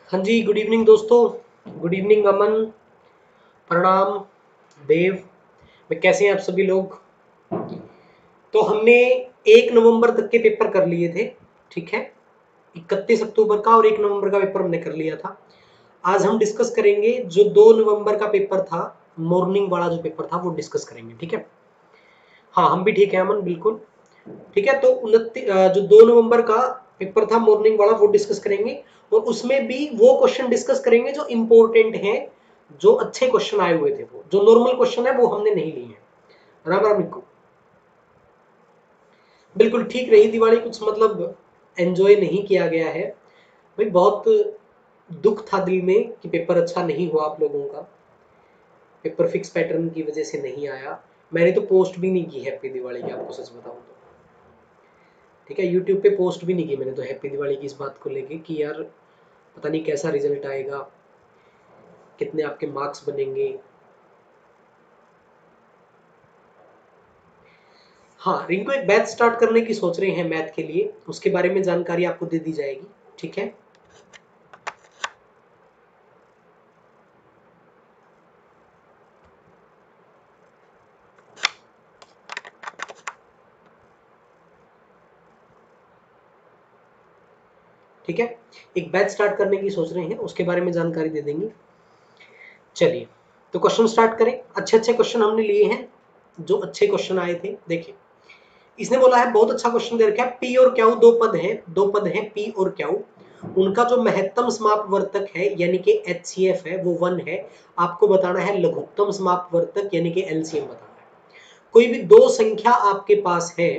हाँ जी, good evening दोस्तों। Good evening अमन, प्रणाम देव। मैं कैसे हैं आप सभी लोग। तो हमने 1 नवंबर तक के पेपर कर लिए थे, ठीक है। 31 अक्टूबर का और 1 नवंबर का पेपर हमने कर लिया था। आज हम डिस्कस करेंगे जो 2 नवंबर का पेपर था, मॉर्निंग वाला जो पेपर था वो डिस्कस करेंगे, ठीक है। हाँ, हम भी ठीक है अमन, बिल्कुल ठीक है। तो 29 जो 2 नवंबर का पेपर था मॉर्निंग वाला वो डिस्कस करेंगे, और उसमें भी वो क्वेश्चन डिस्कस करेंगे जो इंपॉर्टेंट हैं, जो अच्छे क्वेश्चन आए हुए थे। वो जो नॉर्मल क्वेश्चन है वो हमने नहीं लिए हैं। राम राम निको। बिल्कुल ठीक रही दिवाली, कुछ मतलब एंजॉय नहीं किया गया है भाई। बहुत दुख था दिल में कि पेपर अच्छा नहीं हुआ आप लोगों का। पेपर फिक्स पैटर्न की वजह से नहीं आया। मैंने तो पोस्ट भी नहीं की हैप्पी दिवाली की, आपको सच बताऊं तो, ठीक है। यूट्यूब पे पोस्ट भी नहीं की मैंने तो हैप्पी दिवाली की, इस बात को लेके कि यार पता नहीं कैसा रिजल्ट आएगा, कितने आपके मार्क्स बनेंगे। हाँ, रिंकू एक बैच स्टार्ट करने की सोच रहे हैं मैथ के लिए, उसके बारे में जानकारी आपको दे दी जाएगी, ठीक है। ठीक है, एक बैच स्टार्ट करने की सोच रहे हैं, उसके बारे में जानकारी दे देंगे। चलिए, तो क्वेश्चन स्टार्ट करें। अच्छे अच्छे क्वेश्चन हमने लिए हैं, जो अच्छे क्वेश्चन आए थे। देखिए, इसने बोला है, बहुत अच्छा क्वेश्चन दे रखा है, पी और क्यू दो पद हैं पी और क्यू। उनका जो महत्तम समापवर्तक है यानी कि HCF है वो 1 है। आपको बताना है लघुत्तम समापवर्तक यानी कि LCM बताना है। कोई भी दो संख्या आपके पास है,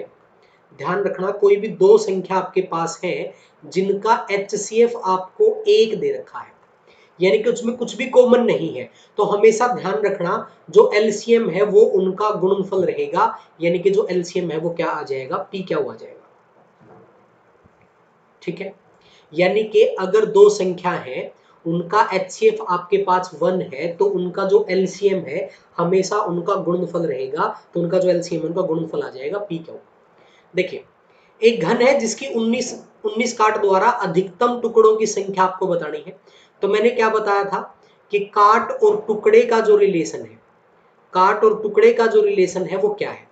ध्यान रखना, कोई भी दो संख्या आपके पास है जिनका HCF आपको 1 दे रखा है, यानी कि उसमें कुछ भी कॉमन नहीं है, तो हमेशा ध्यान रखना जो LCM है वो उनका गुणनफल रहेगा, यानी कि जो LCM है वो क्या आ जाएगा, पी क्या आ जाएगा, ठीक है। यानी कि अगर दो संख्या है, उनका HCF आपके पास 1 है, तो उनका जो LCM है हमेशा उनका गुणनफल रहेगा, तो उनका जो LCM है उनका गुणनफल आ जाएगा पी क्यू। देखिए, एक घन है जिसकी 19 काट द्वारा अधिकतम टुकड़ों की संख्या आपको बतानी है। तो मैंने क्या बताया था कि काट और टुकड़े का जो रिलेशन है, काट और टुकड़े का जो रिलेशन है वो क्या है।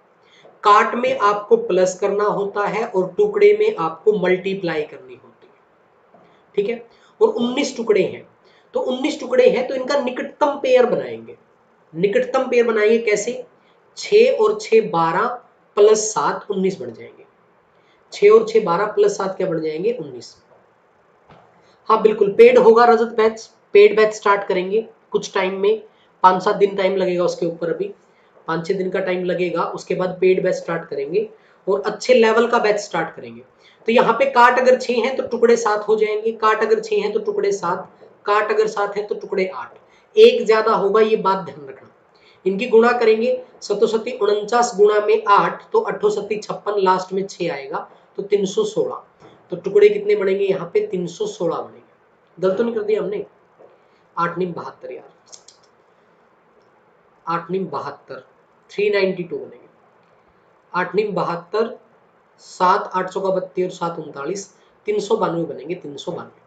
काट में आपको प्लस करना होता है और टुकड़े में आपको मल्टीप्लाई करनी होती है, ठीक है। और 19 टुकड़े हैं, तो 19 टुकड़े हैं तो इनका निकटतम पेयर बनाएंगे। निकटतम पेयर बनाएंगे कैसे, 6 और 6 12 प्लस 7 19 बन जाएंगे। 6 और 6 12 प्लस 7 क्या बन जाएंगे, 19। हाँ बिल्कुल, पेड होगा रजत बैच, पेड बैच स्टार्ट करेंगे कुछ टाइम में, 5-7 दिन टाइम लगेगा उसके ऊपर, अभी 5-6 दिन का टाइम लगेगा, उसके बाद पेड बैच स्टार्ट करेंगे और अच्छे लेवल का बैच स्टार्ट करेंगे। तो यहाँ पे काट अगर 6 हैं तो टुकड़े 7 हो जाएंगे, काट अगर 6 हैं तो टुकड़े 7, काट अगर 7 है तो टुकड़े 8। एक ज्यादा होगा, ये बात ध्यान रखना। इनकी गुणा करेंगे, 7 49 गुणा में 8 तो 8 56, लास्ट में 6 आएगा तो 316। तो टुकड़े कितने बनेंगे यहाँ पे, 316 बनेंगे। गलत तो नहीं कर दिया हमने, 8 नीम 72 यार, 8 नीम 72, 392 बनेंगे। 8 नीम 72, 7 800 का 32 और 7 39, 392 बनेंगे, 392।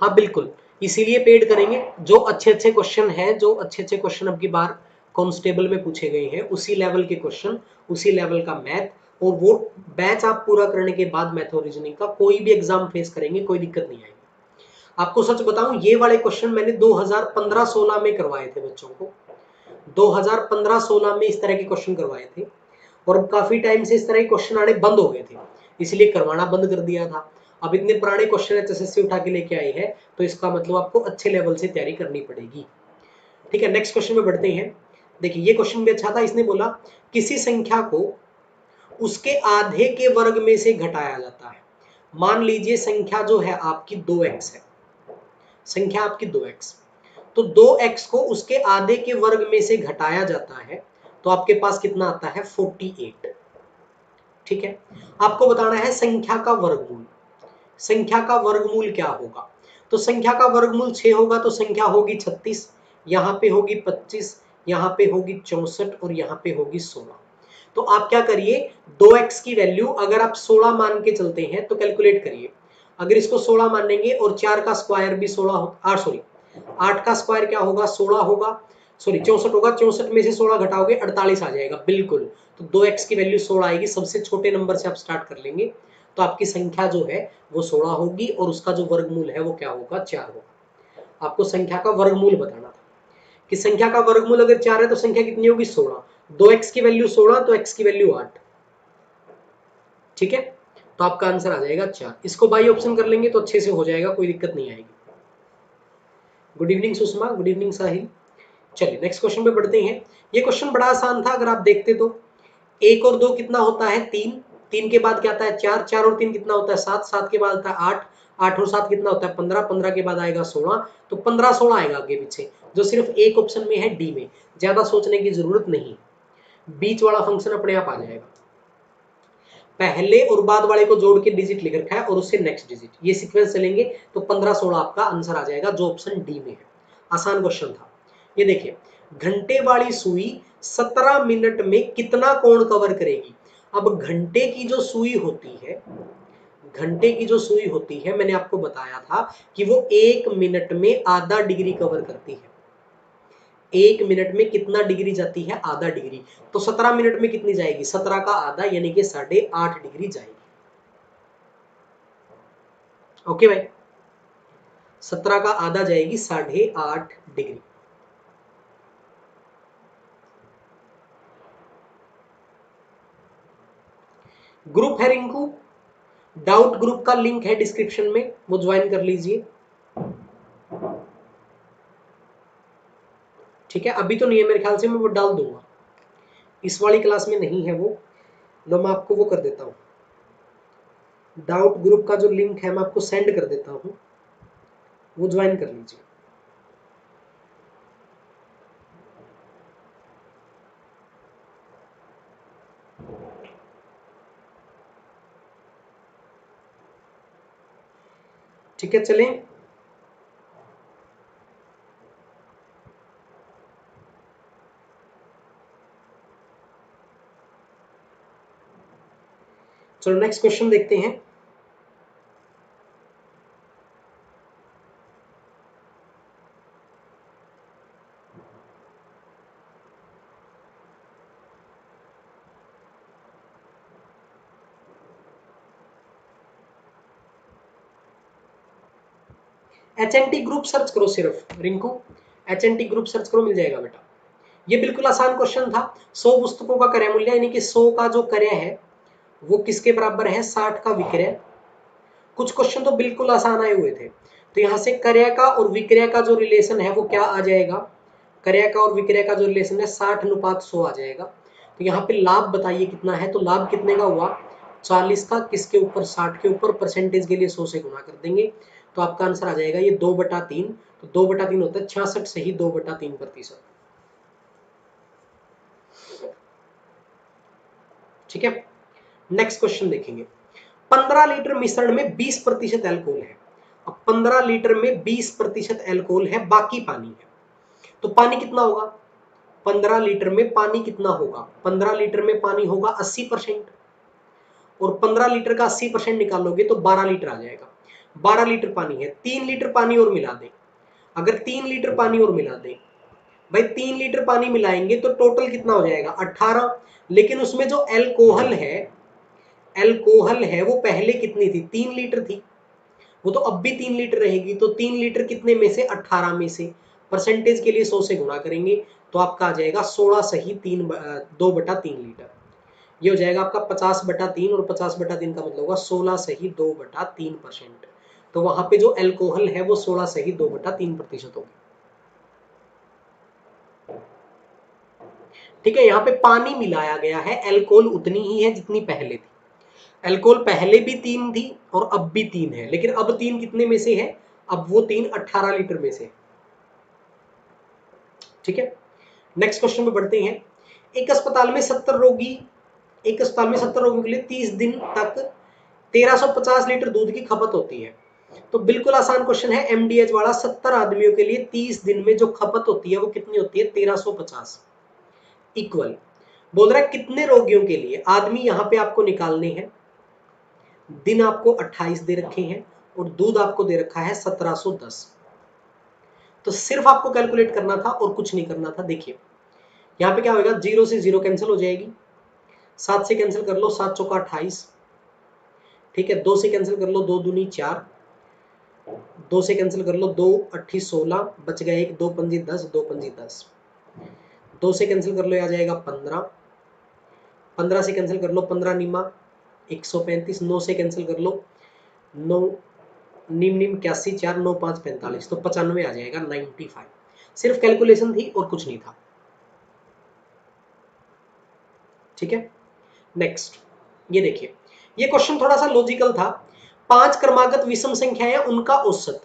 हाँ बिल्कुल, इसीलिए पेड करेंगे। जो अच्छे अच्छे क्वेश्चन है, जो अच्छे अच्छे क्वेश्चन अब की बार कांस्टेबल में पूछे गए हैं, उसी लेवल के क्वेश्चन, उसी लेवल का मैथ, और वो बैच आप पूरा करने के बाद मैथ और रीजनिंग का कोई भी एग्जाम फेस करेंगे, कोई दिक्कत नहीं आएगी। आपको सच बताऊं, ये वाले क्वेश्चन मैंने 2015-16 में करवाए थे बच्चों को। 2015-16 में इस तरह के क्वेश्चन करवाए थे, और अब काफी टाइम से इस तरह के क्वेश्चन आने बंद हो गए थे, इसलिए करवाना बंद कर दिया था। अब इतने पुराने क्वेश्चन एचएसएससी उठा के लेके आई है, तो इसका मतलब आपको अच्छे लेवल से तैयारी करनी पड़ेगी, ठीक है। नेक्स्ट क्वेश्चन में बढ़ते हैं। देखिए, ये क्वेश्चन भी अच्छा था। इसने बोला, किसी संख्या को उसके आधे के वर्ग में से घटाया जाता है। मान लीजिए संख्या जो है आपकी 2x है, संख्या आपकी 2x, तो 2x को उसके आधे के वर्ग में से घटाया जाता है, तो आपके पास कितना आता है, 48, ठीक है। आपको बताना है संख्या का वर्गमूल। संख्या का वर्गमूल क्या होगा, तो संख्या का वर्गमूल 6 होगा तो संख्या होगी 36, यहाँ पे होगी 25, यहाँ पे होगी 64 और यहाँ पे होगी 16। तो आप क्या करिए, 2x की वैल्यू अगर आप 16 मान के चलते हैं तो कैलकुलेट करिए। अगर इसको 16 मानेंगे और 4 का स्क्वायर भी 16 सॉरी 8 का स्क्वायर क्या होगा 16 होगा, सॉरी 64 होगा, 64 में से 16 घटाओगे 48 आ जाएगा बिल्कुल। तो 2x की वैल्यू 16 आएगी, सबसे छोटे नंबर से आप स्टार्ट कर लेंगे तो आपकी संख्या जो है वो 16 होगी और उसका जो वर्गमूल है वो क्या होगा 4 होगा। आपको संख्या का वर्गमूल बताना था कि संख्या का वर्गमूल अगर 4 है तो संख्या कितनी होगी 16। 2x की वैल्यू 16 तो x की वैल्यू 8, ठीक है। तो आपका आंसर आ जाएगा 4। इसको बाई ऑप्शन कर लेंगे तो अच्छे से हो जाएगा, कोई दिक्कत नहीं आएगी। Good evening Sushma, good evening Sahil. चलिए नेक्स्ट क्वेश्चन पे बढ़ते हैं। ये क्वेश्चन बड़ा आसान था, अगर आप देखते तो 1 और 2 कितना होता है 3, 3 के बाद क्या आता है 4, 4 और 3 कितना होता है 7, 7 के बाद आता है 8, 8 और 7 कितना होता है 15, 15 के बाद आएगा 16, तो 15 16 आएगा आगे पीछे, जो सिर्फ एक ऑप्शन में है डी में। ज्यादा सोचने की जरूरत नहीं, बीच वाला फंक्शन अपने आप आ जाएगा। पहले और बाद वाले को जोड़ के डिजिट लिख रखा है और उससे नेक्स्ट डिजिट, ये सीक्वेंस चलेंगे तो 15 16 आपका आंसर आ जाएगा, जो ऑप्शन डी में है। आसान क्वेश्चन था। ये देखिए, घंटे वाली सुई 17 मिनट में कितना कोण कवर करेगी। अब घंटे की जो सुई होती है, घंटे की जो सुई होती है मैंने आपको बताया था कि वो 1 मिनट में आधा डिग्री कवर करती है। 1 मिनट में कितना डिग्री जाती है आधा डिग्री, तो 17 मिनट में कितनी जाएगी 17 का आधा यानी कि 8.5 डिग्री जाएगी। ओके भाई, 17 का आधा जाएगी 8.5 डिग्री। ग्रुप है रिंकू, डाउट ग्रुप का लिंक है डिस्क्रिप्शन में, वो ज्वाइन कर लीजिए। ठीक है, अभी तो नहीं है मेरे ख्याल से, मैं वो डाल दूंगा, इस वाली क्लास में नहीं है वो, लो मैं आपको वो कर देता हूँ, डाउट ग्रुप का जो लिंक है मैं आपको सेंड कर देता हूँ, वो ज्वाइन कर लीजिए। ठीक है, चलें। चलो नेक्स्ट क्वेश्चन देखते हैं। HNT ग्रुप सर्च करो, सिर्फ रिंकू HNT ग्रुप सर्च करो, मिल जाएगा बेटा। ये बिल्कुल आसान क्वेश्चन था। 100 पुस्तकों का क्रय मूल्य यानी कि 100 का जो क्रय है वो किसके बराबर है 60 का विक्रय। कुछ क्वेश्चन तो बिल्कुल आसान आए हुए थे, तो यहाँ से क्रय का और विक्रय का जो रिलेशन है वो क्या आ जाएगा, क्रय का और विक्रय का जो रिलेशन है 60:100 आ जाएगा। तो यहाँ पे लाभ बताइए कितना है, तो लाभ कितने का हुआ 40 का, किसके ऊपर 60 के ऊपर, परसेंटेज के लिए 100 से गुना कर देंगे तो आपका आंसर आ जाएगा ये 2/3। तो 2/3 होता है 66 से ही 2/3%। ठीक है, नेक्स्ट क्वेश्चन देखेंगे। 15 लीटर मिश्रण में 20% एल्कोहल है। अब 15 लीटर में 20% एल्कोहल है, बाकी पानी है, तो पानी कितना होगा 15 लीटर में पानी कितना होगा, 15 लीटर में पानी होगा 80%, और 15 लीटर का 80% निकालोगे तो 12 लीटर आ जाएगा। 12 लीटर पानी है, 3 लीटर पानी और मिला दें, अगर 3 लीटर पानी और मिला दें भाई, 3 लीटर पानी मिलाएंगे तो टोटल कितना हो जाएगा 18। लेकिन उसमें जो एल्कोहल है वो पहले कितनी थी 3 लीटर थी, वो तो अब भी 3 लीटर रहेगी, तो 3 लीटर कितने में से 18 में से, परसेंटेज के लिए 100 से गुणा करेंगे तो आपका आ जाएगा 16 सही 2/3 लीटर। ये हो जाएगा आपका 50/3, और 50/3 का मतलब होगा 16 सही 2/3%। तो वहां पे जो एल्कोहल है वो 16 सही 2/3% होगी। ठीक है, यहाँ पे पानी मिलाया गया है, एल्कोहल उतनी ही है जितनी पहले थी। एल्कोहल पहले भी 3 थी और अब भी 3 है, लेकिन अब 3 कितने में से है, अब वो 3 18 लीटर में से। ठीक है, नेक्स्ट क्वेश्चन पे बढ़ते हैं। एक अस्पताल में 70 रोगी एक अस्पताल में 70 रोगियों के लिए 30 दिन तक 1350 लीटर दूध की खपत होती है। तो बिल्कुल आसान क्वेश्चन है एमडीएच वाला। 70 आदमियों के लिए 30 दिन में जो खपत होती है वो कितनी होती है? 1350 इक्वल। बोल रहा है कितने रोगियों के लिए? आदमी यहां पे आपको निकालने हैं, दिन आपको 28 दे रखे हैं और दूध आपको दे रखा है 1710। तो सिर्फ आपको कैलकुलेट करना था और कुछ नहीं करना था। देखिए यहाँ पे क्या होगा, 0 से 0 कैंसिल हो जाएगी, 7 से कैंसिल कर लो, 7 चौका 28, ठीक है। 2 से कैंसिल कर लो, 2 दूनी 4, 2 से कैंसिल कर लो, 2 अट्ठी 16, बच गया 1, 2 पंजी 10, 2 पंजी 10, 2 से कैंसिल कर लो, आ जाएगा 15, 15 से कैंसिल कर लो, 15 निमा 135, 9 से कैंसिल कर लो, 9 निम निम 81, 4 9 5 45, तो 95 आ जाएगा, 95। सिर्फ कैलकुलेशन थी और कुछ नहीं था, ठीक है। नेक्स्ट ये देखिए, ये क्वेश्चन थोड़ा सा लॉजिकल था। 5 क्रमागत विषम संख्याएं उनका औसत।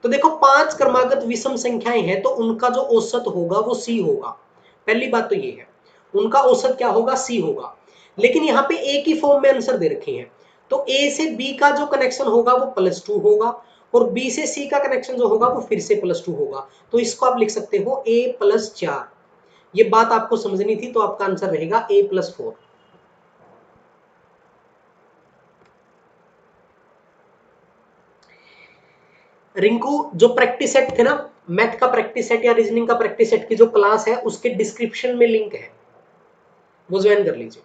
तो देखो 5 क्रमागत विषम संख्याएं हैं तो उनका जो औसत होगा वो सी होगा। पहली बात तो ये है, उनका औसत क्या होगा? सी होगा। लेकिन यहाँ पे ए की फॉर्म में आंसर दे रखे हैं, तो ए से बी का जो कनेक्शन होगा वो +2 होगा और बी से सी का कनेक्शन जो होगा वो फिर से +2 होगा। तो इसको आप लिख सकते हो a+4। ये बात आपको समझनी थी, तो आपका आंसर रहेगा a+4। रिंकू, जो प्रैक्टिस सेट थे ना, मैथ का प्रैक्टिस सेट या रीजनिंग का प्रैक्टिस सेट की जो क्लास है उसके डिस्क्रिप्शन में लिंक है, वो ज्वाइन कर लीजिए।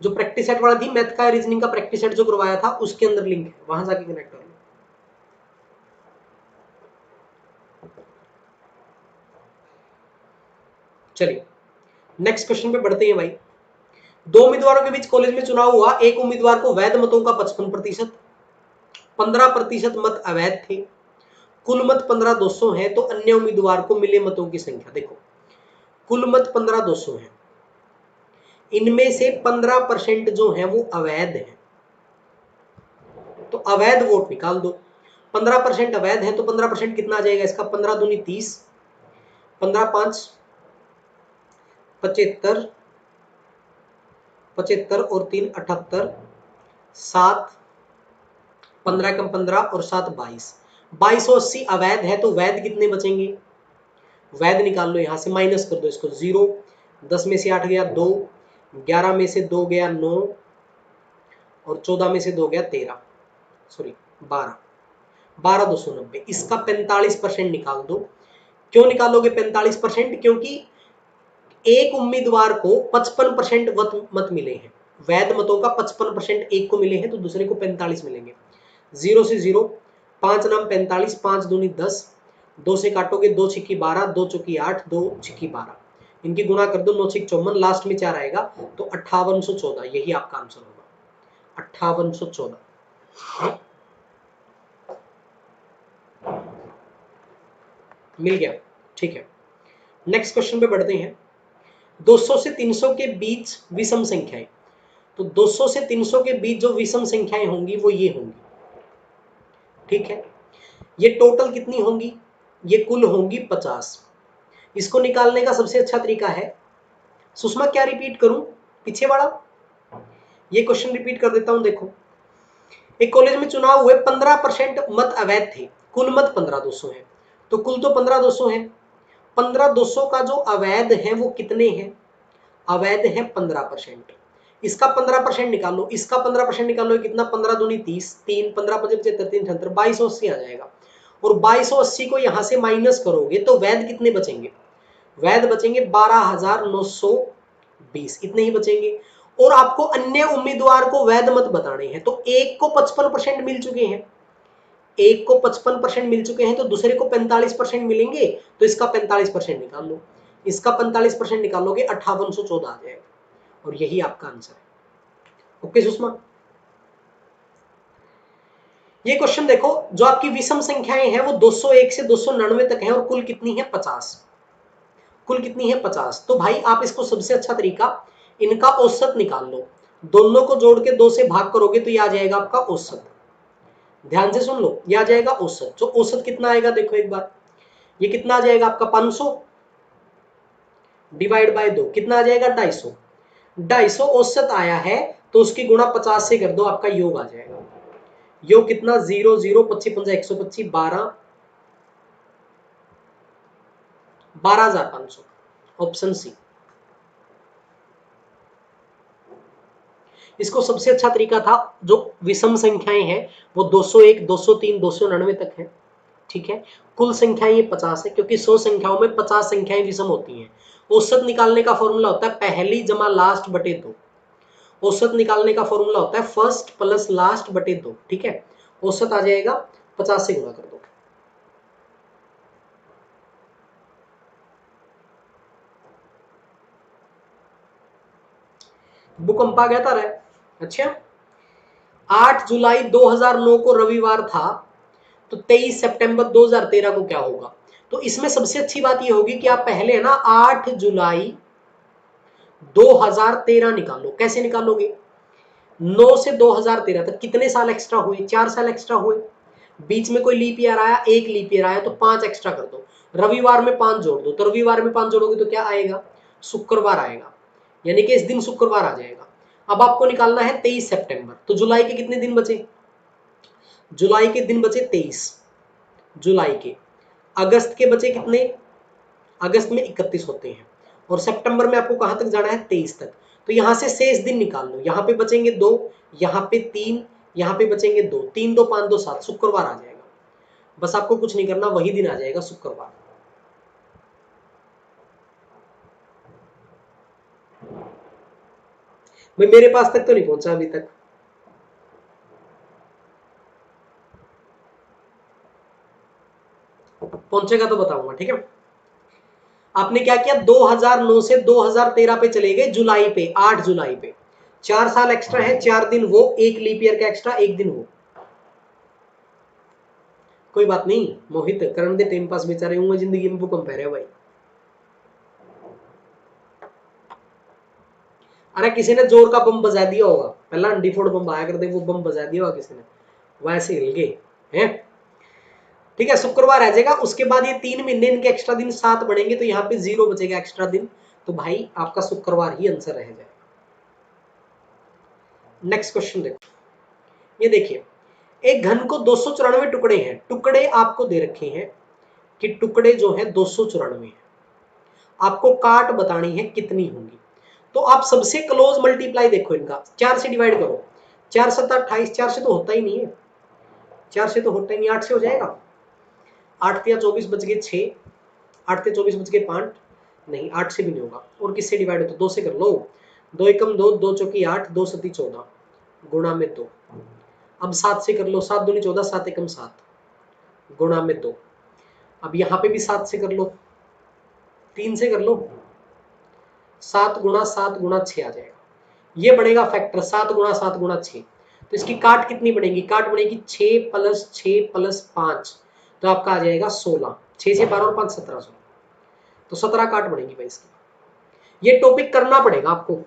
जो प्रैक्टिस सेट वाला थी मैथ का रीजनिंग का प्रैक्टिस सेट जो करवाया था उसके अंदर लिंक है, वहां जाके कनेक्ट कर लो। चलिए नेक्स्ट क्वेश्चन पे बढ़ते हैं भाई। 2 उम्मीदवारों के बीच कॉलेज में चुनाव हुआ। एक उम्मीदवार को वैध मतों का 55%, 15% मत अवैध थे, कुल मत 15,200 है, तो अन्य उम्मीदवार को मिले मतों की संख्या। देखो कुल मत 15,200 है, इनमें से 15% जो है वो अवैध है, तो अवैध वोट निकाल दो। 15% अवैध है तो 15% कितना आ जाएगा इसका? 15 दूनी 30, 15 5 75, 75 और 3 78, 7 15 कम 15 और 7 22, 2280 अवैध है, तो वैध कितने बचेंगे? वैध निकाल लो, यहां से माइनस कर दो इसको, 0, 10 में से 8 गया 2, 11 में से 2 गया 9 और 14 में से 2 गया 13, सॉरी 12, 12,290। इसका 45% निकाल दो। क्यों निकालोगे 45%? क्योंकि एक उम्मीदवार को 55% मत मिले हैं, वैध मतों का 55% एक को मिले हैं, तो दूसरे को 45 मिलेंगे। 0 से 0, 5 नाम 45, 5 दूनी 10, 2 से काटोगे 2 छिक्की 12, 2 चौकी 8, 2 छिक्की 12, इनकी गुणा कर दो, 9 छिक 54, लास्ट में 4 आएगा, तो 5814, यही आपका आंसर होगा, 5814। मिल गया, ठीक है। नेक्स्ट क्वेश्चन पे बढ़ते हैं। 200 से 300 के बीच विषम संख्याएं। तो 200 से 300 के बीच जो विषम संख्याएं होंगी वो ये होंगी, ठीक है। ये टोटल कितनी होंगी? ये कुल होंगी 50। इसको निकालने का सबसे अच्छा तरीका है, सुषमा क्या रिपीट करूं? पीछे वाला ये क्वेश्चन रिपीट कर देता हूं। देखो एक कॉलेज में चुनाव हुए, 15% मत अवैध थे, कुल मत 15,200 है, तो कुल तो 15,200 है, 15,200 का जो अवैध है वो कितने हैं? अवैध है 15%। इसका 15% निकालो, इसका 15% निकालो, कितना? 15 दूनी 30, 3 15 25 75 3 78, 2280 आ जाएगा। और 2280 को यहां से माइनस करोगे तो वैध कितने बचेंगे? वैध बचेंगे 12,920, इतने ही बचेंगे। और आपको अन्य उम्मीदवार को वैध मत बताने हैं, तो एक को 55% मिल चुके हैं, एक को 55% मिल चुके हैं, तो दूसरे को 45% मिलेंगे, तो इसका 45% निकाल लो, इसका 45% निकालोगे 5814 आ जाएगा, और यही आपका आंसर है। ओके सुषमा, ये क्वेश्चन देखो, जो आपकी विषम संख्याएं हैं वो 201 से 299 तक हैं और कुल कितनी है? 50। कुल कितनी है? 50। तो भाई आप इसको सबसे अच्छा तरीका, इनका औसत निकाल लो, दोनों को जोड़ के 2 से भाग करोगे तो ये आ जाएगा आपका औसत। ध्यान से सुन लो, ये आ जाएगा औसत। जो औसत कितना आएगा देखो एक बार, ये कितना आ जाएगा आपका 500 डिवाइड बाय 2 कितना आ जाएगा 250। 250 औसत आया है तो उसकी गुणा 50 से कर दो, आपका योग आ जाएगा। योग कितना 0 0 25 5 125 12,500 ऑप्शन सी। इसको सबसे अच्छा तरीका था, जो विषम संख्याएं हैं वो 201 203 299 तक है, ठीक है। कुल संख्याएं ये 50 है, क्योंकि 100 संख्याओं में 50 संख्याएं विषम होती हैं। औसत निकालने का फॉर्मूला होता है पहली जमा लास्ट बटे 2। औसत निकालने का फॉर्मूला होता है फर्स्ट प्लस लास्ट बटे 2, ठीक है। औसत आ जाएगा 50 से गुणा कर दो। भूकंप आ गया था रे। अच्छा, 8 जुलाई 2009 को रविवार था, तो 23 सितंबर 2013 को क्या होगा? तो इसमें सबसे अच्छी बात ये होगी कि आप पहले है ना 8 जुलाई 2013 निकालो। कैसे निकालोगे? 9 से 2013 तक कितने साल एक्स्ट्रा हुए? 4 साल एक्स्ट्रा हुए। बीच में कोई लीप ईयर आया, एक लीप ईयर आया, तो 5 एक्स्ट्रा कर दो। रविवार में 5 जोड़ दो, तो रविवार में 5 जोड़ोगे तो क्या आएगा? शुक्रवार आएगा, यानी कि इस दिन शुक्रवार आ जाएगा। अब आपको निकालना है 23 सितंबर, तो जुलाई के कितने दिन बचे? जुलाई के दिन बचे 23 जुलाई के। अगस्त के बचे कितने? अगस्त में 31 होते हैं, और सितंबर में आपको कहां तक जाना है? 23 तक। तो यहां से शेष दिन निकाल लो। यहाँ पे बचेंगे 2, यहाँ पे 3, यहाँ पे बचेंगे 2, 3 2 5 2 7, शुक्रवार आ जाएगा। बस आपको कुछ नहीं करना, वही दिन आ जाएगा शुक्रवार। भाई मेरे पास तक तो नहीं पहुंचा अभी तक। पहुंचेगा तो बताऊंगा, ठीक है। आपने क्या किया? 2009 से 2013 पे चले गए, जुलाई पे, 8 जुलाई पे। 4 साल एक्स्ट्रा है, 4 दिन वो, एक लीप ईयर का एक्स्ट्रा, एक दिन वो। कोई बात नहीं मोहित, करण दे टाइम पास बेचारे हूँ जिंदगी में भूकंप है भाई। अरे किसी ने जोर का बम बजा दिया होगा, पहला अंडी फोड़ बम आया करते, वो बम बजा दिया होगा किसी ने, वैसे हिल गए हैं। ठीक है, शुक्रवार आ जाएगा। उसके बाद ये 3 महीने इनके एक्स्ट्रा दिन 7 बढ़ेंगे, तो यहाँ पे 0 बचेगा एक्स्ट्रा दिन, तो भाई आपका शुक्रवार ही आंसर रह जाएगा। नेक्स्ट क्वेश्चन देखो, ये देखिए, एक घन को 294 टुकड़े हैं। टुकड़े आपको दे रखे हैं कि टुकड़े जो है 294 है। आपको काट बतानी है कितनी होंगी। तो आप सबसे क्लोज मल्टीप्लाई देखो इनका, 4 से डिवाइड करो। 4 7 28, 4 से तो होता ही नहीं है, 4 से तो होता ही नहीं, 8 से हो जाएगा। 8 या 24 बच गए 6, 8 या 24 बच गए 5, नहीं 8 से भी नहीं होगा। और किससे डिवाइड हो? तो 2 से कर लो। 2 एकम 2, 2 चौकी 8, 2 सती 14, गुणा में 2। अब 7 से कर लो, 7 दूनी 14, 7 एकम 7, गुणा में 2। अब यहाँ पे भी 7 से कर लो, 3 से कर लो, 7 गुणा 7 गुणा 6 आ जाएगा। ये बनेगा फैक्टर 7 गुणा 7 गुणा 6। तो इसकी काट कितनी बनेगी? काट बनेगी 6 प्लस 6 प्लस 5, तो आपका आ जाएगा 16। 6 से 12 और 5 17, तो 17 काट बनेगी भाई इसकी। ये टॉपिक करना पड़ेगा आपको।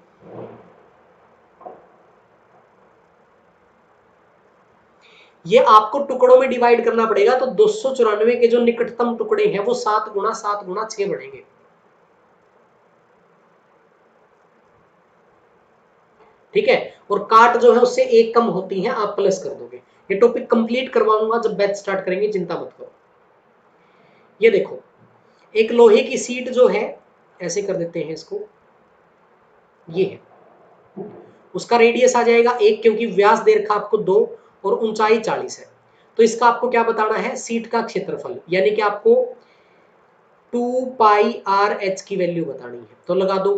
ये आपको टुकड़ों में डिवाइड करना पड़ेगा, तो 294 के जो निकटतम टुकड़े हैं वो 7 गुणा 7 गुणा 6 बढ़ेंगे। ठीक है, और काट जो है उससे एक कम होती है, आप प्लस कर दोगे। ये टॉपिक कंप्लीट करवाऊंगा जब बैच स्टार्ट करेंगे, चिंता मत करो। ये देखो, एक लोहे की सीट जो है, ऐसे कर देते हैं इसको, ये है, उसका रेडियस आ जाएगा 1, क्योंकि व्यास दे रखा आपको 2 और ऊंचाई 40 है। तो इसका आपको क्या बताना है? सीट का क्षेत्रफल, यानी कि आपको 2 पाई आर एच की वैल्यू बतानी है। तो लगा दो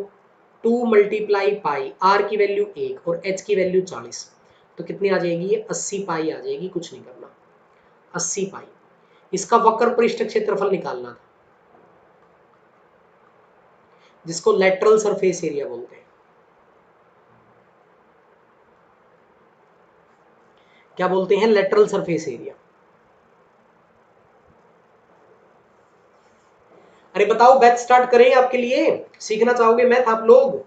2 मल्टीप्लाई पाई, आर की वैल्यू 1 और एच की वैल्यू 40, तो कितनी आ जाएगी? ये 80 पाई आ जाएगी। कुछ नहीं करना, 80 पाई। इसका वक्र पृष्ठ क्षेत्रफल निकालना था, जिसको लेटरल सरफेस एरिया बोलते हैं। क्या बोलते हैं? Lateral surface area. अरे बताओ, बैच स्टार्ट करें आपके लिए? सीखना चाहोगे मैथ आप लोग?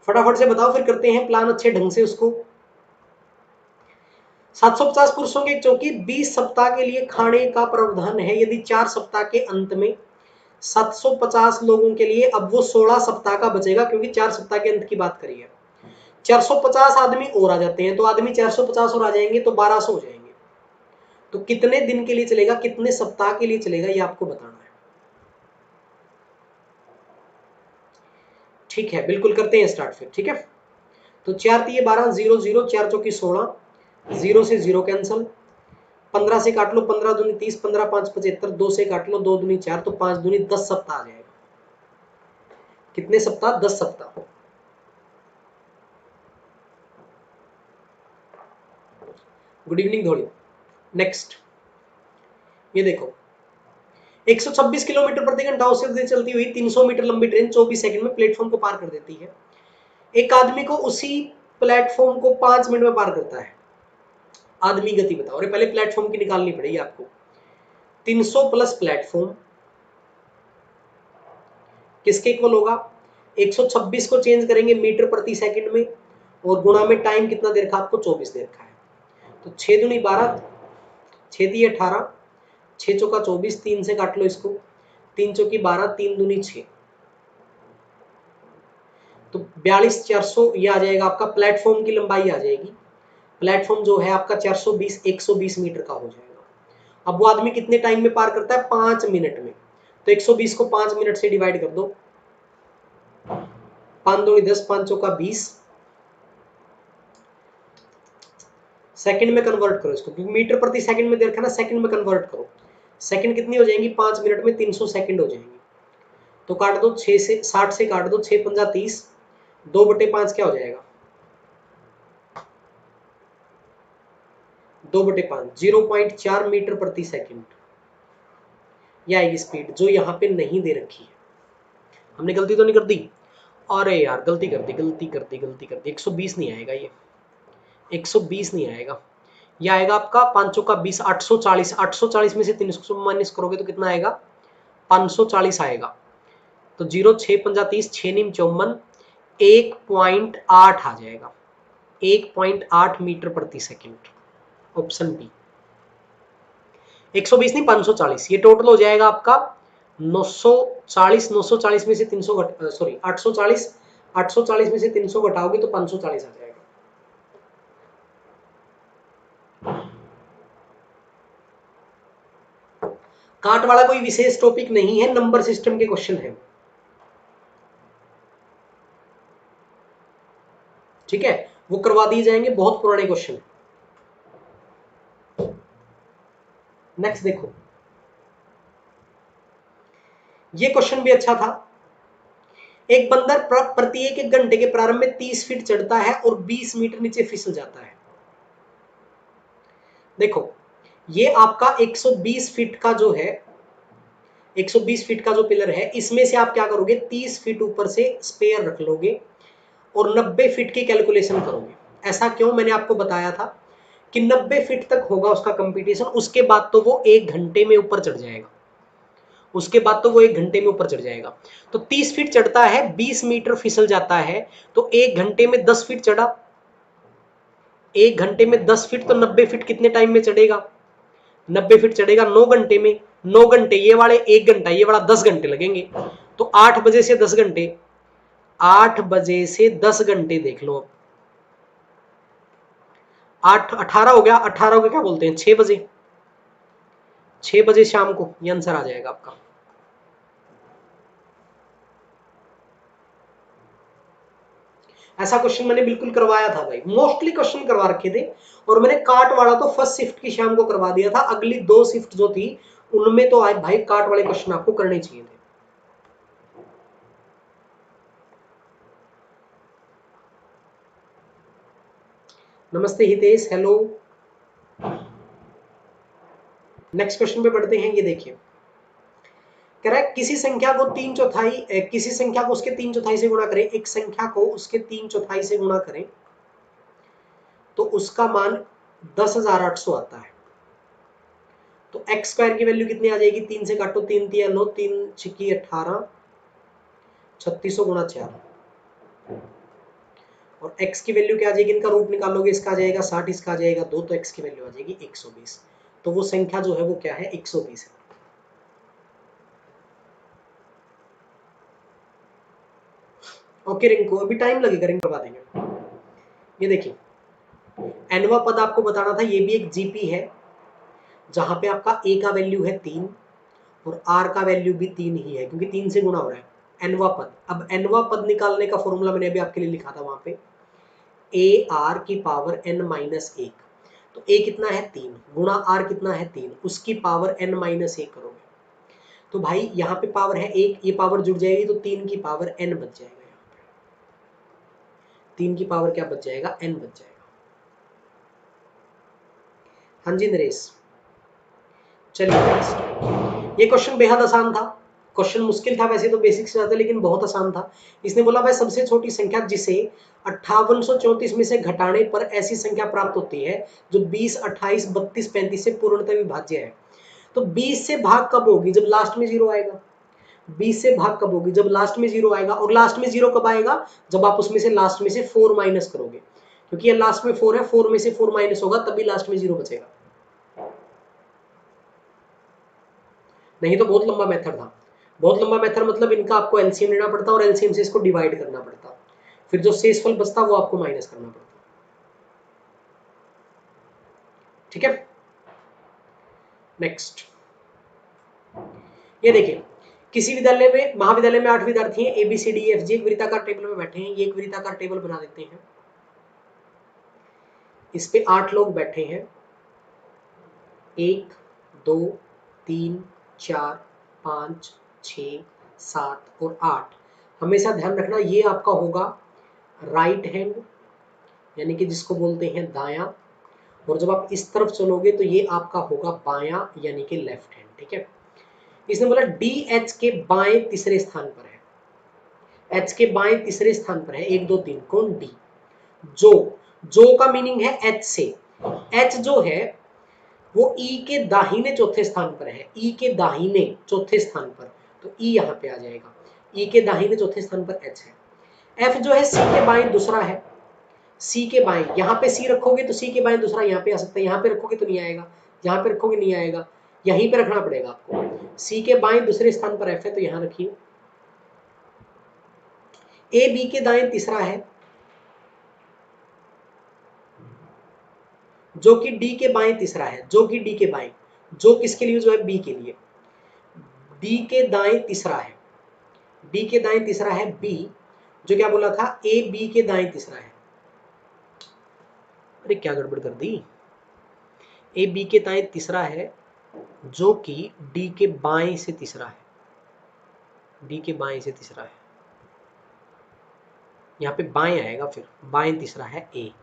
फटाफट से बताओ, फिर करते हैं प्लान अच्छे ढंग से उसको। 750 पुरुषों की एक चौकी 20 सप्ताह के लिए खाने का प्रावधान है। यदि 4 सप्ताह के अंत में 750 लोगों के लिए, अब वो 16 सप्ताह का बचेगा क्योंकि 4 सप्ताह के अंत की बात करी है। 450 आदमी और आ जाते हैं, तो आदमी 450 और आ जाएंगे तो 1200 हो जाएंगे। तो कितने दिन के लिए चलेगा, कितने सप्ताह के लिए चलेगा, ये आपको बताना है। ठीक है, बिल्कुल करते हैं स्टार्ट फिर। ठीक है, तो 4 तिये 12, 0 0, 4 चौकी 16, 0 से 0 कैंसल, 15 से काट लो, 15 दूनी 30, 15 5 75, 2 से काट लो, 2 दूनी 4, तो 5 दूनी 10 सप्ताह आ जाएगा। कितने सप्ताह, 10 सप्ताह। गुड इवनिंग धोड़ी। नेक्स्ट ये देखो, 126 किलोमीटर प्रति घंटा औसत से चलती हुई 300 मीटर लंबी ट्रेन 24 सेकंड में प्लेटफॉर्म को पार कर देती है। एक आदमी को उसी प्लेटफॉर्म को 5 मिनट में पार करता है। आदमी गति बताओ। और पहले प्लेटफॉर्म की निकालनी पड़ेगी आपको। 300 प्लस प्लेटफॉर्म किसके इक्वल होगा, 126 को चेंज करेंगे मीटर प्रति सेकंड में और गुणा में टाइम कितना देर का, आपको 24 देर का है। तो 6 दूनी 12, 6 दिए 18, 6 चौका 24, 3 से काट लो इसको, 3 चौकी 12, 3 दूनी 6, तो 42,400 ये आ जाएगा आपका। प्लेटफॉर्म की लंबाई आ जाएगी। प्लेटफॉर्म जो है आपका 420 120 मीटर का हो जाएगा। अब वो आदमी कितने टाइम में पार करता है, 5 मिनट में। तो 120 को 5 मिनट से डिवाइड कर दो, 5 दूनी 10, 5 चौका 20, सेकंड में कन्वर्ट करो इसको, क्योंकि मीटर प्रति सेकंड में देखा ना, सेकंड में कन्वर्ट करो। सेकंड कितनी हो जाएंगी, 5 मिनट में 300 सेकंड हो जाएंगे। तो काट दो 6 से 60 से काट दो, 6 पंजा 30, 2/5 क्या हो जाएगा, 2/5, 0.4 मीटर प्रति सेकंड। यह आएगी स्पीड, जो यहाँ पे नहीं दे रखी है। हमने गलती तो नहीं कर दी, अरे यार गलती कर दी, गलती कर दी, गलती कर दी। 120 नहीं आएगा ये, 120 नहीं आएगा। ये आएगा आपका 5 का 20, 840। 840 में से 300 माइनस करोगे तो कितना आएगा, 540 आएगा। तो 0 6 पंजा 30, 6 नीम 54, 1.8 आ जाएगा, 1.8 मीटर प्रति सेकंड। Option B. 120 नहीं 540, ये टोटल हो जाएगा आपका 940। 940 में से 300 सॉरी 840, 840 में से 300 घटाओगे तो 540 आ जाएगा। काट वाला कोई विशेष टॉपिक नहीं है, नंबर सिस्टम के क्वेश्चन है। ठीक है, वो करवा दिए जाएंगे, बहुत पुराने क्वेश्चन। नेक्स्ट देखो, ये क्वेश्चन भी अच्छा था। एक बंदर प्रत्येक 1 घंटे के प्रारंभ में 30 फीट चढ़ता है और 20 मीटर नीचे फिसल जाता है। देखो, ये आपका 120 फीट का जो है, 120 फीट का जो पिलर है, इसमें से आप क्या करोगे, 30 फीट ऊपर से स्पेयर रख लोगे और 90 फीट की कैलकुलेशन करोगे। ऐसा क्यों, मैंने आपको बताया था कि 90 फीट तक होगा उसका कंपटीशन, उसके बाद तो वो 1 घंटे में ऊपर चढ़ जाएगा। उसके बाद तो वो 1 घंटे में ऊपर चढ़ जाएगा। तो 30 फीट चढ़ता है, 20 मीटर फिसल जाता है, तो 1 घंटे में 10 फीट चढ़ा। 1 घंटे में 10 फीट, तो 90 फीट कितने टाइम में चढ़ेगा, 90 फीट चढ़ेगा 9 घंटे में। 9 घंटे ये वाले, 1 घंटा ये वाला, 10 घंटे लगेंगे। तो 8 बजे से 10 घंटे, 8 बजे से 10 घंटे देख लो। 8 18 हो गया, 18 को क्या बोलते हैं, 6 बजे। 6 बजे शाम को ये आंसर आ जाएगा आपका। ऐसा क्वेश्चन मैंने बिल्कुल करवाया था भाई, मोस्टली क्वेश्चन करवा रखे थे। और मैंने काट वाला तो फर्स्ट शिफ्ट की शाम को करवा दिया था, अगली 2 शिफ्ट जो थी उनमें तो आज भाई काट वाले क्वेश्चन आपको करने चाहिए थे। नमस्ते हितेश, हेलो। नेक्स्ट क्वेश्चन पे बढ़ते हैं। ये देखिए, कह रहा है किसी संख्या को 3/4, किसी संख्या को उसके 3/4 से गुणा करें। एक संख्या को उसके 3/4 से गुणा करें तो उसका मान 10,800 आता है। तो एक्स स्क्वायर की वैल्यू कितनी आ जाएगी, 3 से काटो, 3 तिया 9, 3 छिकी 18, 3600 गुणा 4, और x की वैल्यू क्या आ जाएगी, इनका रूट निकालोगे, इसका आ जाएगा 60, इसका आ जाएगा 2, तो x की वैल्यू आ जाएगी 120। तो वो संख्या जो है वो क्या है, 120 है। ओके रिंकू, अभी टाइम लगेगा, रिंकू करवा देंगे। ये देखिए nवा पद आपको बताना था, ये भी एक जीपी है जहां पे आपका a का वैल्यू है 3 और r का वैल्यू भी 3 ही है, क्योंकि 3 से गुणा हो रहा है। nवा पद, अब nवा पद निकालने का फॉर्मूला मैंने अभी आपके लिए लिखा था वहां पे, a r की पावर n-1, तो a कितना है 3 गुणा r कितना है 3, उसकी पावर n-1 करोगे तो भाई यहाँ पे पावर है 1, ये पावर जुड़ जाएगी तो 3 की पावर n बच जाएगा, यहाँ पे 3 की पावर क्या बच जाएगा, n बच जाएगा। हाँ जी नरेश, चलिए नेक्स्ट। ये क्वेश्चन बेहद आसान था, क्वेश्चन मुश्किल था वैसे तो बेसिक से ज्यादा, लेकिन बहुत आसान था। इसने बोला भाई सबसे छोटी संख्या जिसे 5834 में से घटाने पर ऐसी संख्या प्राप्त होती है जो 20, 28, 32, 35 से पूर्णतः विभाज्य है। तो 20 से भाग कब होगी, जब लास्ट में जीरो आएगा। 20 से भाग कब होगी, जब लास्ट में जीरो आएगा। और लास्ट में जीरो कब आएगा, जब आप उसमें से लास्ट में से 4 माइनस करोगे, क्योंकि ये लास्ट में 4 है, 4 में से 4 माइनस होगा तभी लास्ट में जीरो बचेगा, नहीं तो बहुत लंबा मेथड था। बहुत लंबा मेथड मतलब इनका आपको एलसीएम लेना पड़ता और एलसीएम से इसको डिवाइड करना पड़ता, फिर जो शेषफल बचता वो आपको माइनस करना पड़ता। ठीक है, नेक्स्ट। ये देखिए किसी विद्यालय में, महाविद्यालय में 8 विद्यार्थी हैं, ABCDEFG एक वृत्ताकार टेबल में बैठे हैं। ये एक वृत्ताकार टेबल बना देते हैं, इस पे 8 लोग बैठे हैं, 1 2 3 4 5 6 7 और 8। हमेशा ध्यान रखना ये आपका होगा राइट हैंड, यानी कि जिसको बोलते हैं दायां, और जब आप इस तरफ चलोगे तो ये आपका होगा बायां, यानी कि लेफ्ट हैंड। ठीक है, इसने बोला डी एच के बाएं तीसरे स्थान पर है, एच के बाएं तीसरे स्थान पर है, 1 2 3, कौन, डी। जो, जो का मीनिंग है एच से, एच जो है वो ई के दाहिने चौथे स्थान पर है, ई के दाहिने चौथे स्थान पर, तो ई यहाँ पे आ जाएगा, ई के दाहिने चौथे स्थान पर एच है। एफ जो है सी के बाएं दूसरा है, सी के बाएं, यहाँ पे सी रखोगे तो सी के बाएं दूसरा यहाँ पे आ सकता है, यहाँ पे रखोगे तो नहीं आएगा, यहाँ पे रखोगे नहीं आएगा, यहीं पे रखना पड़ेगा आपको। सी के बाएं दूसरे स्थान पर एफ है तो यहाँ रखिए। ए बी के दाएं तीसरा है, जो कि डी के बाएं तीसरा है, जो कि डी के बाएं, जो किसके लिए, जो है बी के लिए, डी के दाएं तीसरा है, डी के दाएं तीसरा है बी, जो क्या बोला था, ए बी के दाएं तीसरा है। अरे क्या गड़बड़ कर दी, ए बी के दाएं तीसरा है जो कि डी के बाएं से तीसरा है, डी के बाएं से तीसरा है, यहाँ पे बाएं आएगा, फिर बाएं तीसरा है ए।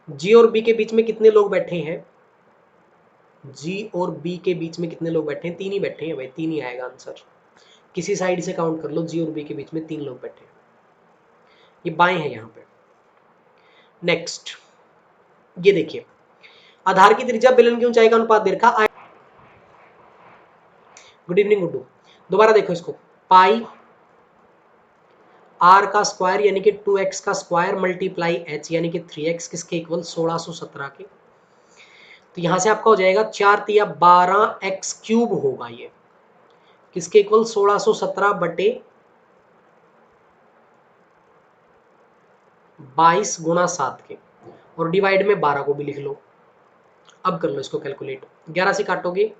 जी और बी के बीच में कितने लोग बैठे हैं, जी और बी के बीच में कितने लोग बैठे हैं, 3 ही बैठे हैं भाई, 3 ही आएगा आंसर, किसी साइड से काउंट कर लो, जी और बी के बीच में 3 लोग बैठे हैं, ये बाएं है यहाँ पे। नेक्स्ट, ये देखिए आधार की त्रिज्या बेलन की ऊंचाई का अनुपात दे रखा। गुड इवनिंग गुड्डू, दोबारा देखो इसको, पाई आर का स्क्वायर यानी कि 2x का स्क्वायर मल्टीप्लाई एच यानी कि 3x किसके इक्वल, 1617 के। तो यहां से आपका हो जाएगा 4 तिया 12x क्यूब होगा, ये किसके इक्वल, 1617 बटे 22 गुणा 7 के, और डिवाइड में 12 को भी लिख लो। अब कर लो इसको कैलकुलेट, 11 से काटोगे,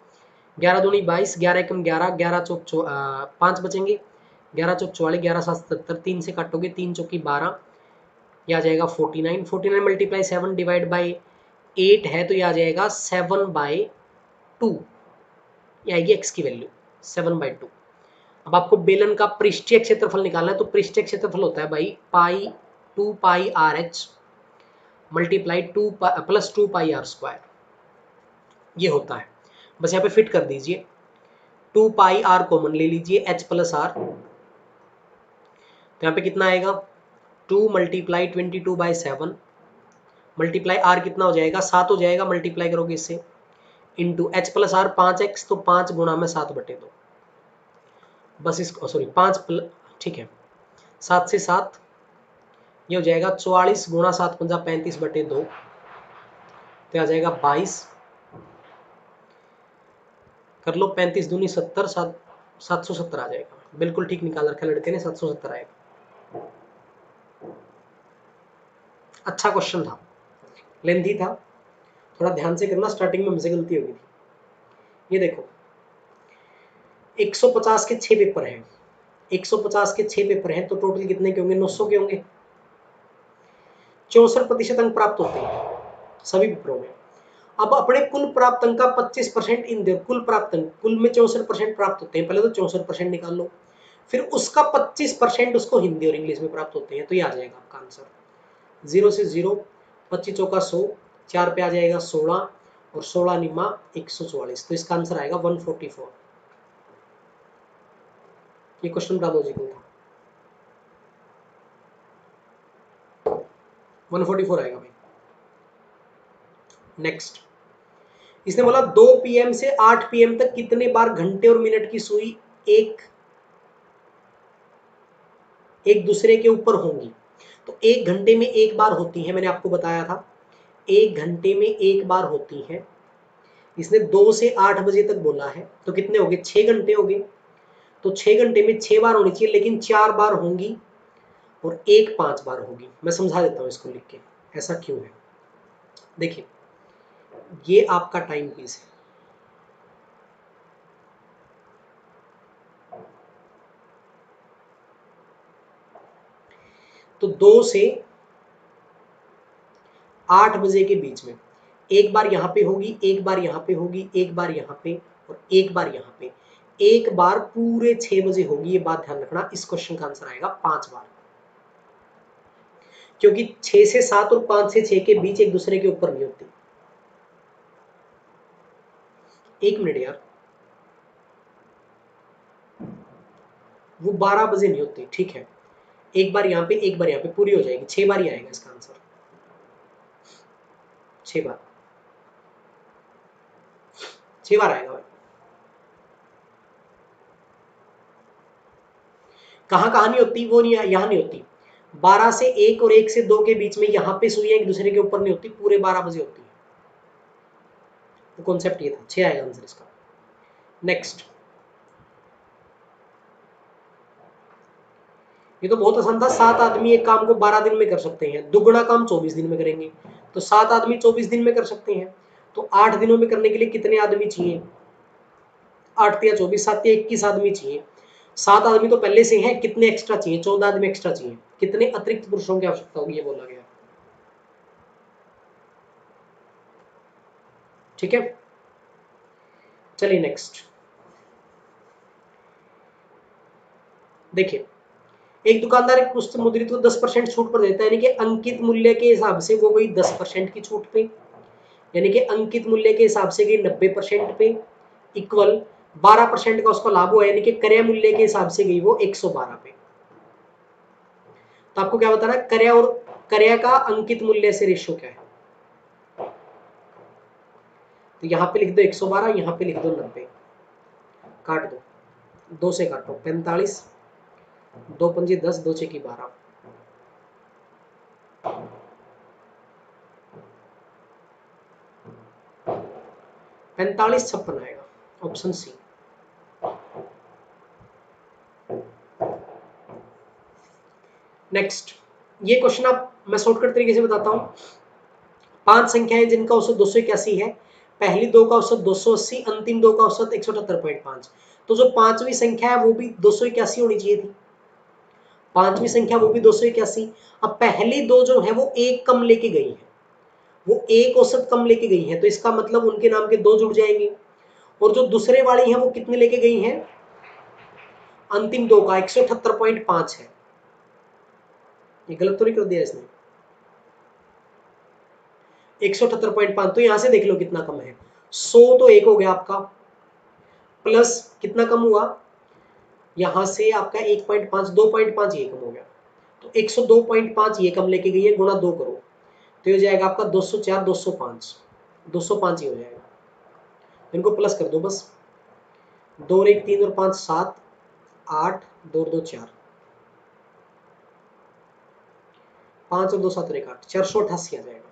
11 दूनी 22, 11 एकम 11, 11 चौक 5 बचेंगे, 11 चौक 44, 11 7 77, 3 से काटोगे, 3 चौकी 12, यह आ जाएगा 49, 49 मल्टीप्लाई 7 डिवाइड बाई 8 है तो यह आ जाएगा 7/2, यह आएगी x की वैल्यू 7/2। अब आपको बेलन का पृष्ठीय क्षेत्रफल निकालना है, तो पृष्ठीय क्षेत्रफल होता है भाई pi 2 pi r h multiply 2 plus 2 pi r square, ये होता है। बस यहाँ पे फिट कर दीजिए, 2 पाई आर कॉमन ले लीजिए, h प्लस आर, तो यहाँ पे कितना आएगा, 2 मल्टीप्लाई 22/7 मल्टीप्लाई आर कितना हो जाएगा, 7 हो जाएगा, मल्टीप्लाई करोगे इससे, into H plus are 5x, तो 5 गुणा में 7/2, बस इसको सॉरी 5 ठीक है, 7 से 7 ये हो जाएगा 44 गुणा 7 पंजा 35/2, तो आ जाएगा 22। कर लो 35 दूनी 70, 770 आ जाएगा। बिल्कुल ठीक निकाल रखा लड़के ने, 770 आएगा। अच्छा क्वेश्चन था, लेंथी था, थोड़ा ध्यान से करना, स्टार्टिंग में मुझसे गलती हो गई थी। ये देखो 150 के 6 पेपर हैं, 150 के 6 पेपर हैं, तो टोटल कितने के होंगे? 900 के होंगे। 64% अंक प्राप्त होते हैं सभी पेपरों में। अब अपने कुल प्राप्त अंक का 25% इन दे, कुल प्राप्त अंक, कुल में 64% प्राप्त होते हैं, पहले तो 64% निकाल लो, फिर उसका 25% उसको हिंदी और इंग्लिश में प्राप्त होते हैं, तो ये आ जाएगा आपका आंसर। 0 से 0, 25 चौका 100, 4 पे आ जाएगा 16 और 16 निमा 144, तो इसका आंसर आएगा 144। ये क्वेश्चन बड़ा लॉजिकल था। 144 आएगा भाई। नेक्स्ट, इसने बोला 2 PM से 8 PM तक कितने बार घंटे और मिनट की सुई एक दूसरे के ऊपर होंगी? तो 1 घंटे में 1 बार होती है, मैंने आपको बताया था 1 घंटे में 1 बार होती है। इसने 2 से 8 बजे तक बोला है, तो कितने हो गए? 6 घंटे हो गए। तो 6 घंटे में 6 बार होनी चाहिए, लेकिन 4 बार होंगी और 1 5 बार होगी। मैं समझा देता हूँ इसको लिख के, ऐसा क्यों है। देखिए ये आपका टाइम पीस है, तो 2 से 8 बजे के बीच में एक बार यहाँ पे होगी, एक बार यहाँ पे होगी, एक बार यहाँ पे और एक बार यहाँ पे, एक बार पूरे 6 बजे होगी। ये बात ध्यान रखना, इस क्वेश्चन का आंसर आएगा 5 बार, क्योंकि 6 से 7 और 5 से 6 के बीच एक दूसरे के ऊपर नहीं होती। 1 मिनट यार, वो 12 बजे नहीं होती, ठीक है। एक बार यहाँ पे, एक बार यहाँ पे, पूरी हो जाएगी, 6 बार ही आएगा इसका आंसर, 6 बार, 6 बार आएगा भाई। कहाँ नहीं होती? वो नहीं, यहाँ नहीं होती। 12 से 1 और 1 से 2 के बीच में यहाँ पे सुइयां एक दूसरे के ऊपर नहीं होती, पूरे 12 बजे होती है। तो कॉन्सेप्ट ये था, 6 आएगा आंसर इसका। नेक्स्ट, ये तो बहुत आसान था। 7 आदमी एक काम को 12 दिन में कर सकते हैं, दुगना काम 24 दिन में करेंगे, तो 7 आदमी 24 दिन में कर सकते हैं। तो 8 दिनों में करने के लिए कितने आदमी चाहिए? 8 या 24, 7 या 21 आदमी चाहिए। 7 आदमी तो पहले से हैं, कितने एक्स्ट्रा चाहिए? 14 आदमी एक्स्ट्रा चाहिए। कितने अतिरिक्त पुरुषों की आवश्यकता होगी, ये बोला गया। ठीक है, चलिए नेक्स्ट देखिए। एक दुकानदार एक पुस्तक मुद्रित को 10% छूट पर देता है, यानी कि अंकित मूल्य के हिसाब से वो गई 10% की छूट पे, यानी कि अंकित मूल्य के हिसाब से गई 90% पे, इक्वल 12% का उसको लाभ हुआ, यानी कि क्रय मूल्य के हिसाब से गई वो 112 पे। तो आपको क्या बताना है? क्रय और क्रय का अंकित मूल्य से रेशियो क्या है। तो यहाँ पे लिख दो 112, यहाँ पे लिख दो 90, काट दो, 2 से काटो 45, 2 पंजे 10, 2 छेकी 12, 45 56 आएगा, ऑप्शन सी। नेक्स्ट, ये क्वेश्चन आप मैं शॉर्टकट तरीके से बताता हूँ। 5 संख्याएं जिनका औसत 281 है, पहली 2 का औसत 280, अंतिम 2 का औसत 178.5। तो जो 5वीं संख्या है वो भी 281 होनी चाहिए थी, 5वीं संख्या वो भी 281। अब पहली 2 जो है वो एक कम लेके गई है, वो एक औसत कम लेके गई है, तो इसका मतलब उनके नाम के 2 जुड़ जाएंगे। और जो दूसरे वाली है वो कितने लेके गई है? अंतिम 2 का 178.5 है। ये गलत तो नहीं कर दिया इसने? 178.5, तो यहां से देख लो कितना कम है। 100 तो एक हो गया आपका, प्लस कितना कम हुआ यहां से आपका 1.5, 2.5 ये कम हो गया, तो 102.5 ये कम लेके गई है, गुणा 2 करो, तो ये हो जाएगा आपका 204, 205, 205 ही हो जाएगा। इनको प्लस कर दो बस, 2 और 1 3 और 5 7, 8, 2 और 2 4, 5 और 2 7 और 1 8, 488 आ जाएगा,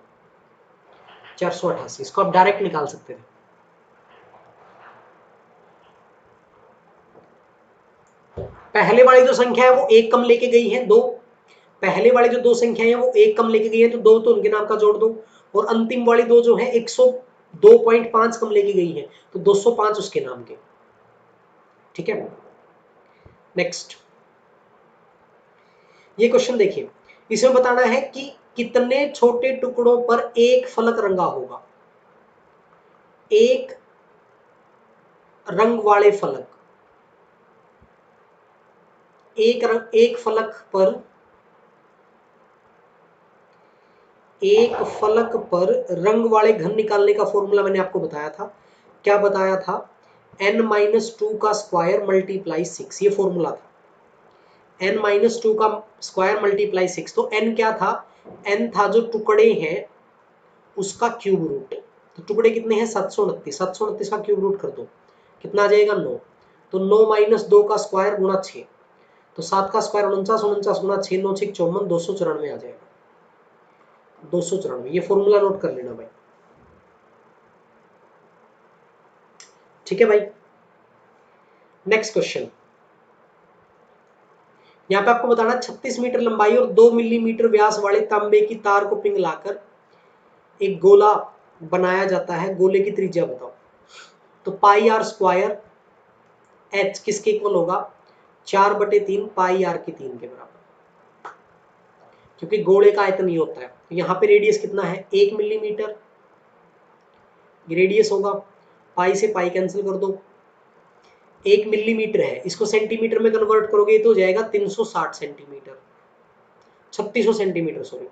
488। इसको आप डायरेक्ट निकाल सकते थे। पहले वाली जो संख्या है वो एक कम लेके गई है, 2। पहले वाली जो 2 संख्या है वो एक कम लेके गई है, तो 2 तो उनके नाम का जोड़ दो। और अंतिम वाली 2 जो है 102.5 कम लेके गई है, तो 205 उसके नाम के। ठीक है, नेक्स्ट ये क्वेश्चन देखिए, इसमें बताना है कि कितने छोटे टुकड़ों पर एक फलक रंगा होगा। एक रंग वाले फलक, एक फलक पर रंग वाले घन निकालने का फॉर्मूला मैंने आपको बताया था। क्या बताया था? n-2 का स्क्वायर मल्टीप्लाई 6, ये फॉर्मूला था। n-2 का स्क्वायर मल्टीप्लाई 6, तो n क्या था? n था जो टुकड़े हैं उसका क्यूब रूट। तो टुकड़े कितने हैं? 729। 729 का क्यूब रूट कर दो, कितना आ जाएगा? 9। तो 9 - 2 का स्क्वायर गुणा 6, तो 7 का स्क्वायर 49, 49 गुणा 6, 9 6 54, 294 आ जाएगा, 294। ये फॉर्मूला नोट कर लेना भाई। ठीक है भाई, नेक्स्ट क्वेश्चन। यहाँ पे आपको बताना 36 मीटर लंबाई और 2 मिलीमीटर व्यास वाले तांबे की तार को पिघलाकर एक गोला बनाया जाता है, गोले की त्रिज्या बताओ। तो पाई आर स्क्वायर एच किसके इक्वल होगा? 4/3 पाई आर की 3 के बराबर, क्योंकि गोले का आयतन ये होता है। तो यहाँ पे रेडियस कितना है? 1 मिलीमीटर रेडियस होगा। पाई से पाई कैंसिल कर दो, 1 मिलीमीटर है, इसको सेंटीमीटर में कन्वर्ट करोगे तो हो जाएगा 360 सेंटीमीटर, 3600 सेंटीमीटर सॉरी।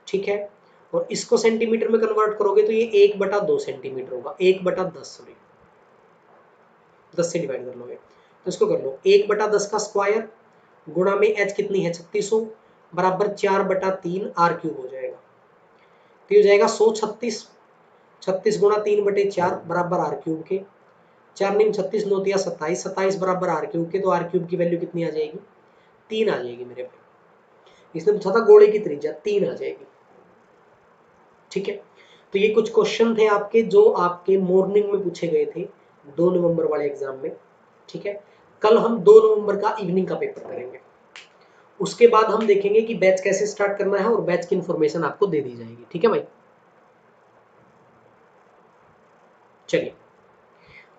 ठीक है, और इसको सेंटीमीटर में कन्वर्ट करोगे तो ये 1/2 सेंटीमीटर होगा, 1/10 सॉरी, 10 से डिवाइड कर लोगे तो इसको कर लो 1/10 का स्क्वायर गुणा में h कितनी है? 3600 बराबर 4/3 r³ हो जाएगा। तो ये हो जाएगा 136, 36 गुणा 3/4 बराबर r³ के, 4 9 36 9 तिया 27, 27 बराबर r³ के। तो r³ की वैल्यू कितनी आ जाएगी? 3 आ जाएगी मेरे भाई। इसने पूछा था गोले की त्रिज्या, 3 आ जाएगी। ठीक है, तो ये कुछ क्वेश्चन थे आपके जो आपके मॉर्निंग में पूछे गए थे 2 नवंबर वाले एग्जाम में। ठीक है, कल हम 2 नवंबर का इवनिंग का पेपर करेंगे। उसके बाद हम देखेंगे कि बैच कैसे स्टार्ट करना है और बैच की इंफॉर्मेशन आपको दे दी जाएगी। ठीक है भाई, चलिए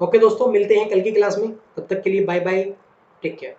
ओके दोस्तों, मिलते हैं कल की क्लास में। तब तक के लिए बाय बाय, टेक केयर।